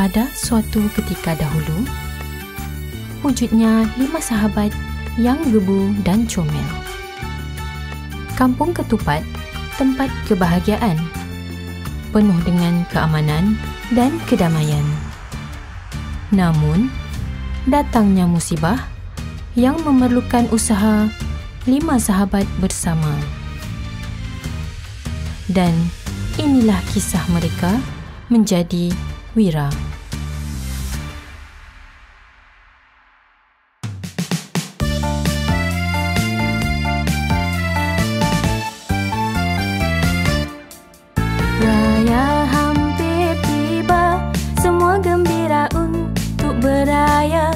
Pada suatu ketika dahulu, wujudnya 5 sahabat yang gebu dan comel. Kampung Ketupat, tempat kebahagiaan, penuh dengan keamanan dan kedamaian. Namun, datangnya musibah yang memerlukan usaha 5 sahabat bersama. Dan inilah kisah mereka menjadi wira. Raya hampir tiba, semua gembira untuk beraya.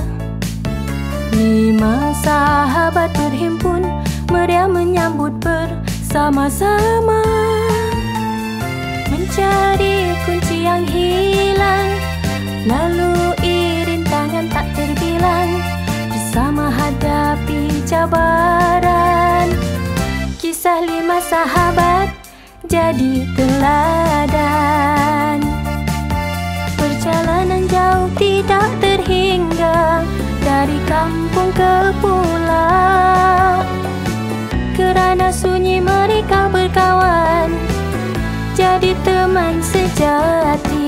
5 sahabat berhimpun, meriah menyambut bersama-sama. Mencari kunci yang hilang, lalui rintangan tak terbilang, bersama hadapi cabaran. Kisah 5 sahabat jadi teladan. Perjalanan jauh tidak terhingga, dari kampung ke pulau. Kerana sunyi mereka berkawan, jadi teman sejati.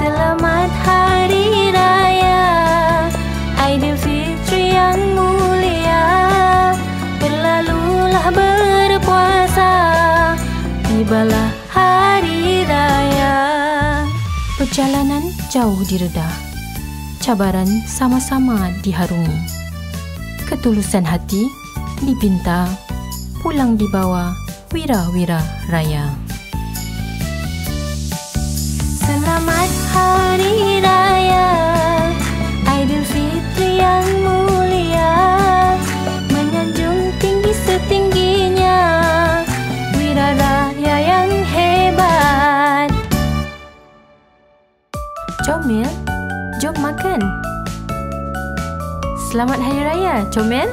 Selamat Hari Raya Aidilfitri yang mulia. Berlalulah berpuasa, tibalah Hari Raya. Perjalanan jauh direda, cabaran sama-sama diharungi. Ketulusan hati dipinta, pulang dibawa wira-wira raya. Selamat Hari Raya Aidilfitri yang mulia. Menyanjung tinggi setingginya wira raya yang hebat. Comel, jom makan. Selamat Hari Raya, Comel.